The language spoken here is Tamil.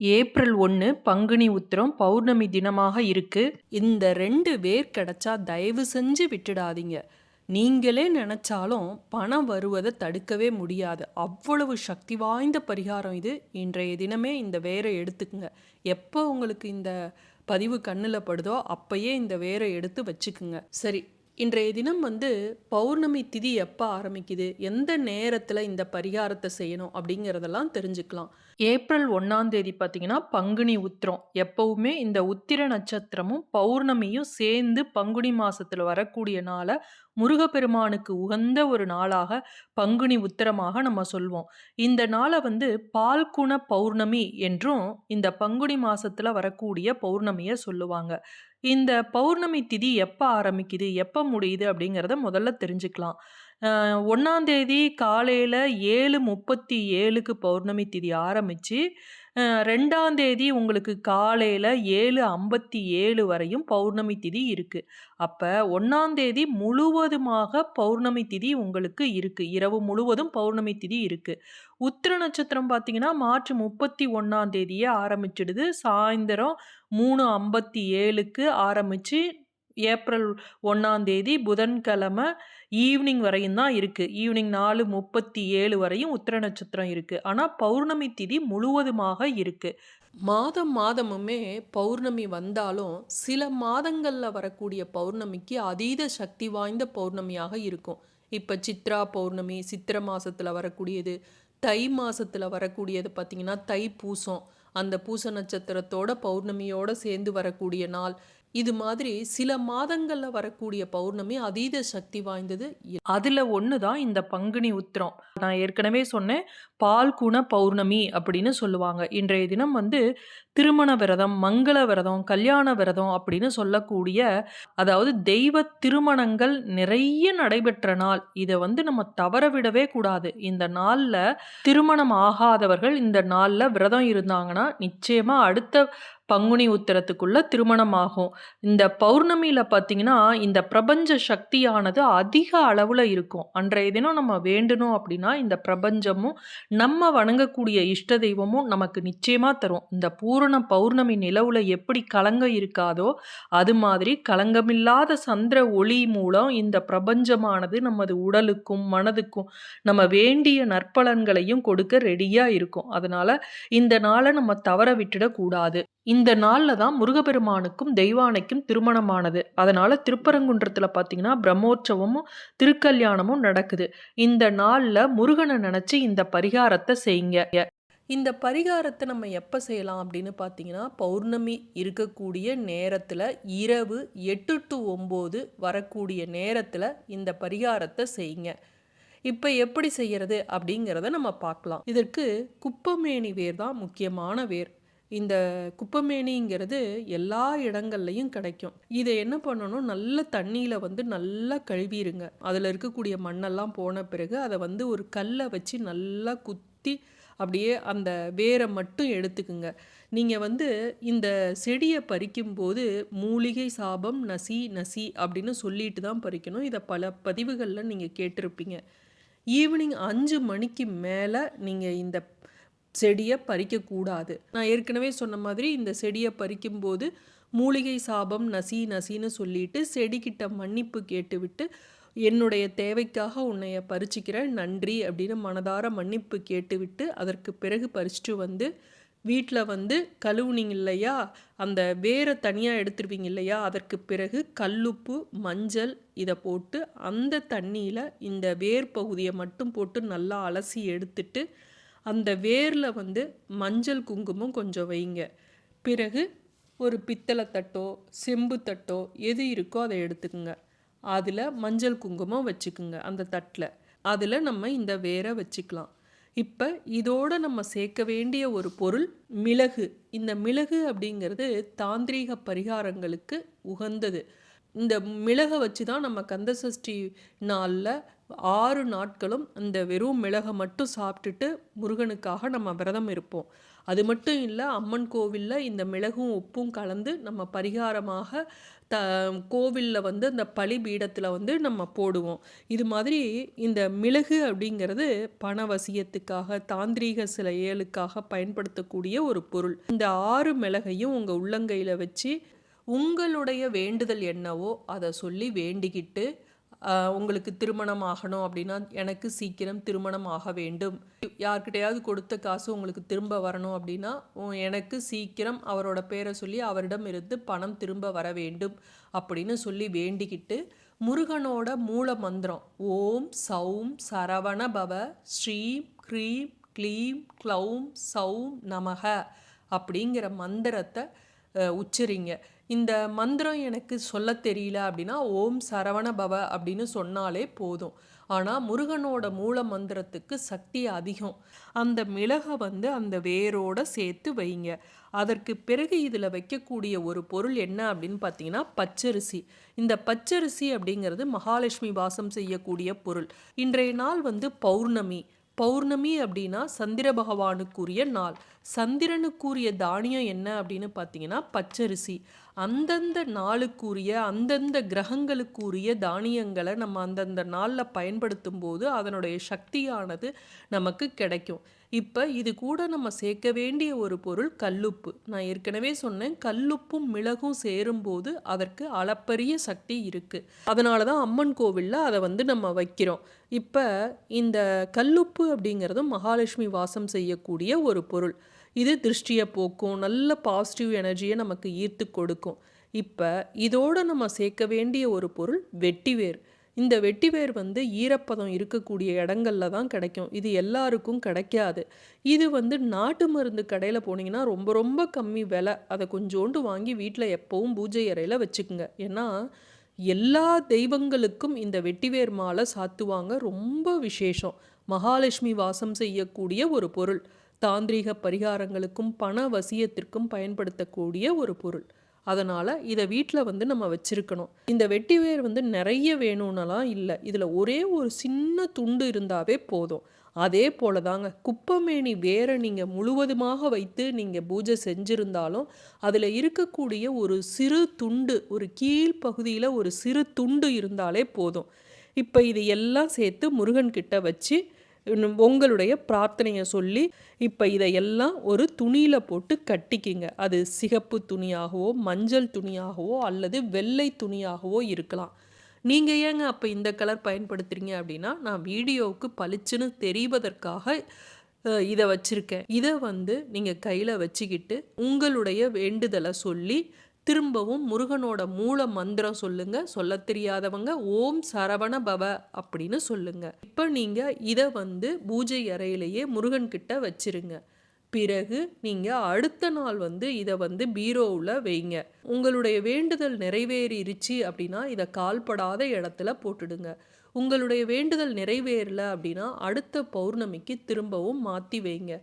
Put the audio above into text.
ஏப்ரல் 1 பங்குனி உத்திரம் பௌர்ணமி தினமாக இருக்கு. இந்த 2 வேர் கிடைச்சா தயவு செஞ்சு விட்டுடாதீங்க. நீங்களே நினைச்சாலும் பணம் வருவதை தடுக்கவே முடியாது. அவ்வளவு சக்தி வாய்ந்த பரிகாரம் இது. இன்றைய தினமே இந்த வேரை எடுத்துக்குங்க. எப்போ உங்களுக்கு இந்த பதிவு கண்ணில் படுதோ அப்பயே இந்த வேரை எடுத்து வச்சுக்குங்க. சரி, இன்றைய தினம் பௌர்ணமி திதி எப்போ ஆரம்பிக்குது, எந்த நேரத்தில் இந்த பரிகாரத்தை செய்யணும் அப்படிங்கிறதெல்லாம் தெரிஞ்சுக்கலாம். ஏப்ரல் 1ஆம் தேதி பார்த்தீங்கன்னா பங்குனி உத்திரம். எப்பவுமே இந்த உத்திர நட்சத்திரமும் பௌர்ணமியும் சேர்ந்து பங்குனி மாசத்துல வரக்கூடிய நாளை முருகப்பெருமானுக்கு உகந்த ஒரு நாளாக பங்குனி உத்திரமாக நம்ம சொல்வோம். இந்த நாளை பால்குண பௌர்ணமி என்றும் இந்த பங்குனி மாசத்துல வரக்கூடிய பௌர்ணமியை சொல்லுவாங்க. இந்த பௌர்ணமி திதி எப்போ ஆரம்பிக்குது, எப்போ முடியுது அப்படிங்கிறத முதல்ல தெரிஞ்சுக்கலாம். 1ஆம் தேதி காலையில் 7:37க்கு பௌர்ணமி திதி ஆரம்பித்து 2ஆம் தேதி உங்களுக்கு காலையில் 7:57 வரையும் பௌர்ணமி திதி இருக்குது. அப்போ 1ஆம் தேதி முழுவதுமாக பௌர்ணமி திதி உங்களுக்கு இருக்குது. இரவு முழுவதும் பௌர்ணமி திதி இருக்குது. உத்திர நட்சத்திரம் பார்த்தீங்கன்னா மார்ச் 31ஆம் தேதியே ஆரம்பிச்சிடுது. சாயந்தரம் 3:57க்கு ஆரம்பித்து ஏப்ரல் 1ஆம் தேதி புதன்கிழமை ஈவினிங் வரையும் தான் இருக்குது. ஈவினிங் 4:37 வரையும் உத்திர நட்சத்திரம் இருக்குது. ஆனால் பௌர்ணமி திதி முழுவதுமாக இருக்குது. மாதமுமே பௌர்ணமி வந்தாலும் சில மாதங்களில் வரக்கூடிய பௌர்ணமிக்கு அதீத சக்தி வாய்ந்த பௌர்ணமியாக இருக்கும். இப்போ சித்ரா பௌர்ணமி சித்திரை மாதத்தில் வரக்கூடியது, தை மாதத்தில் வரக்கூடியது பார்த்திங்கன்னா தைப்பூசம், அந்த பூச நட்சத்திரத்தோட பௌர்ணமியோடு சேர்ந்து வரக்கூடிய நாள். இது மாதிரி சில மாதங்களில் வரக்கூடிய பௌர்ணமி அதீத சக்தி வாய்ந்தது. அதில் ஒன்று தான் இந்த பங்குனி உத்திரம். நான் ஏற்கனவே சொன்னேன், பால்குண பௌர்ணமி அப்படின்னு சொல்லுவாங்க. இன்றைய தினம் திருமண விரதம், மங்கள விரதம், கல்யாண விரதம் அப்படின்னு சொல்லக்கூடிய, அதாவது தெய்வ திருமணங்கள் நிறைய நடைபெற்ற நாள். இதை நம்ம தவற விடவே கூடாது. இந்த நாளில் திருமணம் ஆகாதவர்கள் இந்த நாளில் விரதம் இருந்தாங்கன்னா நிச்சயமாக அடுத்த பங்குனி உத்திரத்துக்குள்ள திருமணம் ஆகும். இந்த பௌர்ணமியில் பார்த்தீங்கன்னா இந்த பிரபஞ்ச சக்தியானது அதிக அளவில் இருக்கும். அன்றைய தினம் நம்ம வேண்டணும் அப்படின்னா இந்த பிரபஞ்சமும் நம்ம வணங்கக்கூடிய இஷ்ட தெய்வமும் நமக்கு நிச்சயமாக தரும். இந்த பூரண பௌர்ணமி நிலவுல எப்படி களங்கம் இருக்காதோ அது மாதிரி களங்கமில்லாத சந்திர ஒளி மூலம் இந்த பிரபஞ்சமானது நமது உடலுக்கும் மனதுக்கும் நம்ம வேண்டிய நற்பலன்களையும் கொடுக்க ரெடியாக இருக்கும். அதனால இந்த நாளை நம்ம தவற விட்டுடக்கூடாது. இந்த நாளில் தான் முருகப்பெருமானுக்கும் தெய்வானைக்கும் திருமணமானது. அதனால திருப்பரங்குன்றத்தில் பார்த்தீங்கன்னா பிரம்மோற்சவமும் திருக்கல்யாணமும் நடக்குது. இந்த நாளில் முருகனை நினச்சி இந்த பரிகாரத்தை செய்யுங்க. இந்த பரிகாரத்தை நம்ம எப்போ செய்யலாம் அப்படின்னு பார்த்தீங்கன்னா பௌர்ணமி இருக்கக்கூடிய நேரத்தில் இரவு 8 to 9 வரக்கூடிய நேரத்தில் இந்த பரிகாரத்தை செய்யுங்க. இப்போ எப்படி செய்யறது அப்படிங்கிறத நம்ம பார்க்கலாம். இதற்கு குப்பமேனி வேர் தான் முக்கியமான வேர். இந்த குப்பமேனிங்கிறது எல்லா இடங்கள்லையும் கிடைக்கும். இதை என்ன பண்ணணும், நல்ல தண்ணியில் நல்லா கழுவிடுங்க. அதில் இருக்கக்கூடிய மண்ணெல்லாம் போன பிறகு அதை ஒரு கல்லை வச்சு நல்லா குத்தி அப்படியே அந்த வேரை மட்டும் எடுத்துக்குங்க. நீங்கள் இந்த செடியை பறிக்கும்போது மூலிகை சாபம் நசி நசி அப்படின்னு சொல்லிட்டு தான் பறிக்கணும். இதை பல பதிவுகளில் நீங்கள் கேட்டிருப்பீங்க. ஈவினிங் 5 மணிக்கு மேலே நீங்கள் இந்த செடியை பறிக்கக்கூடாது. நான் ஏற்கனவே சொன்ன மாதிரி இந்த செடியை பறிக்கும்போது மூலிகை சாபம் நசி நசின்னு சொல்லிட்டு செடிக்கிட்ட மன்னிப்பு கேட்டுவிட்டு என்னுடைய தேவைக்காக உன்னைய பறிச்சுக்கிறேன் நன்றி அப்படின்னு மனதார மன்னிப்பு கேட்டுவிட்டு அதற்கு பிறகு பறிச்சுட்டு வீட்டில் கழுவுனீங்க இல்லையா, அந்த வேரை தனியாக எடுத்துருவீங்க இல்லையா, அதற்கு பிறகு கல்லுப்பு மஞ்சள் இதை போட்டு அந்த தண்ணியில் இந்த வேர் பகுதியை மட்டும் போட்டு நல்லா அலசி எடுத்துட்டு அந்த வேரில் மஞ்சள் குங்குமம் கொஞ்சம் வைங்க. பிறகு ஒரு பித்தளை தட்டோ செம்பு தட்டோ எது இருக்கோ அதை எடுத்துக்குங்க. அதில் மஞ்சள் குங்குமம் வச்சுக்குங்க. அந்த தட்டில் அதில் நம்ம இந்த வேரை வச்சுக்கலாம். இப்போ இதோடு நம்ம சேர்க்க வேண்டிய ஒரு பொருள் மிளகு. இந்த மிளகு அப்படிங்கிறது தாந்திரீக பரிகாரங்களுக்கு உகந்தது. இந்த மிளகை வச்சு தான் நம்ம கந்தசஷ்டி நாளில் 6 நாட்களும் இந்த வெறும் மிளகை மட்டும் சாப்பிட்டுட்டு முருகனுக்காக நம்ம விரதம் இருப்போம். அது மட்டும் இல்லை, அம்மன் கோவிலில் இந்த மிளகும் உப்பும் கலந்து நம்ம பரிகாரமாக த கோவிலில் வந்து அந்த பலிபீடத்தில் வந்து நம்ம போடுவோம். இது மாதிரி இந்த மிளகு அப்படிங்கிறது பணவசியத்துக்காக, தாந்திரீக செயலுக்காக பயன்படுத்தக்கூடிய ஒரு பொருள். இந்த 6 மிளகையும் உங்கள் உள்ளங்கையில் வச்சு உங்களுடைய வேண்டுதல் என்னவோ அதை சொல்லி வேண்டிக்கிட்டு, உங்களுக்கு திருமணம் ஆகணும் அப்படின்னா, எனக்கு சீக்கிரம் திருமணம் ஆக வேண்டும். யார்கிட்டயாவது கொடுத்த காசு உங்களுக்கு திரும்ப வரணும் அப்படின்னா, எனக்கு சீக்கிரம் அவரோட பேரை சொல்லி அவரிடம் இருந்து பணம் திரும்ப வர வேண்டும் அப்படின்னு சொல்லி வேண்டிக்கிட்டு, முருகனோட மூல மந்திரம் ஓம் சௌம் சரவண பவ ஸ்ரீம் க்ரீம் க்ளீம் க்ளௌம் சௌம் நமக அப்படிங்கிற மந்திரத்தை உச்சரிங்க. இந்த மந்திரம் எனக்கு சொல்ல தெரியல அப்படின்னா ஓம் சரவண பவ அப்படின்னு சொன்னாலே போதும். ஆனால் முருகனோட மூல மந்திரத்துக்கு சக்தி அதிகம். அந்த மிளகை வந்து அந்த வேரோட சேர்த்து வைங்க. அதற்கு பிறகு இதில் வைக்கக்கூடிய ஒரு பொருள் என்ன அப்படின்னு பார்த்தீங்கன்னா பச்சரிசி. இந்த பச்சரிசி அப்படிங்கிறது மகாலட்சுமி வாசம் செய்யக்கூடிய பொருள். இன்றைய நாள் வந்து பௌர்ணமி. பௌர்ணமி அப்படின்னா சந்திர பகவானுக்குரிய நாள். சந்திரனுக்குரிய தானியம் என்ன அப்படின்னு பார்த்தீங்கன்னா பச்சரிசி. அந்தந்த நாளுக்குரிய அந்தந்த கிரகங்களுக்குரிய தானியங்களை நம்ம அந்தந்த நாளில் பயன்படுத்தும் போது அதனுடைய சக்தியானது நமக்கு கிடைக்கும். இப்போ இது கூட நம்ம சேர்க்க வேண்டிய ஒரு பொருள் கல்லுப்பு. நான் ஏற்கனவே சொன்னேன், கல்லுப்பும் மிளகும் சேரும்போது அதற்கு அளப்பரிய சக்தி இருக்குது. அதனால தான் அம்மன் கோவிலில் அதை வந்து நம்ம வைக்கிறோம். இப்போ இந்த கல்லுப்பு அப்படிங்கிறதும் மகாலட்சுமி வாசம் செய்யக்கூடிய ஒரு பொருள். இது திருஷ்டியை போக்கும், நல்ல பாசிட்டிவ் எனர்ஜியை நமக்கு ஈர்த்து கொடுக்கும். இப்போ இதோடு நம்ம சேர்க்க வேண்டிய ஒரு பொருள் வெட்டிவேர். இந்த வெட்டிவேர் வந்து ஈரப்பதம் இருக்கக்கூடிய இடங்கள்ல தான் கிடைக்கும். இது எல்லாருக்கும் கிடைக்காது. இது வந்து நாட்டு மருந்து கடையில் போனீங்கன்னா ரொம்ப ரொம்ப கம்மி விலை. அதை கொஞ்சோண்டு வாங்கி வீட்டில் எப்போவும் பூஜை அறையில் வச்சுக்குங்க. ஏன்னா எல்லா தெய்வங்களுக்கும் இந்த வெட்டிவேர் மாலை சாத்துவாங்க. ரொம்ப விசேஷம். மகாலட்சுமி வாசம் செய்யக்கூடிய ஒரு பொருள். தாந்திரீக பரிகாரங்களுக்கும் பண வசியத்திற்கும் பயன்படுத்தக்கூடிய ஒரு பொருள். அதனால் இதை வீட்டில் வந்து நம்ம வச்சுருக்கணும். இந்த வெட்டிவேர் வந்து நிறைய வேணும்னலாம் இல்லை. இதில் ஒரே ஒரு சின்ன துண்டு இருந்தாவே போதும். அதே போல தாங்க குப்பமேனி வேரை நீங்கள் முழுவதுமாக வைத்து நீங்கள் பூஜை செஞ்சுருந்தாலும் அதில் இருக்கக்கூடிய ஒரு சிறு துண்டு, ஒரு கீழ்ப்பகுதியில் ஒரு சிறு துண்டு இருந்தாலே போதும். இப்போ இது எல்லாம் சேர்த்து முருகன்கிட்ட வச்சு உங்களுடைய பிரார்த்தனையை சொல்லி இப்போ இதையெல்லாம் ஒரு துணியில் போட்டு கட்டிக்கிங்க. அது சிகப்பு துணியாகவோ மஞ்சள் துணியாகவோ அல்லது வெள்ளை துணியாகவோ இருக்கலாம். நீங்கள் ஏங்க அப்போ இந்த கலர் பயன்படுத்துகிறீங்க அப்படின்னா, நான் வீடியோவுக்கு பளிச்சுன்னு தெரிவதற்காக இதை வச்சுருக்கேன். இதை வந்து நீங்கள் கையில் வச்சுக்கிட்டு உங்களுடைய வேண்டுதலை சொல்லி திரும்பவும் முருகனோட மூல மந்திரம் சொல்லுங்க. சொல்ல தெரியாதவங்க ஓம் சரவண பவ அப்படின்னு சொல்லுங்க. இப்போ நீங்க இதை வந்து பூஜை அறையிலேயே முருகன் கிட்ட வச்சிருங்க. பிறகு நீங்க அடுத்த நாள் வந்து இதை வந்து பீரோவில் வைங்க. உங்களுடைய வேண்டுதல் நிறைவேறிடுச்சு அப்படின்னா இதை கால்படாத இடத்துல போட்டுடுங்க. உங்களுடைய வேண்டுதல் நிறைவேறல அப்படின்னா அடுத்த பௌர்ணமிக்கு திரும்பவும் மாற்றி வைங்க.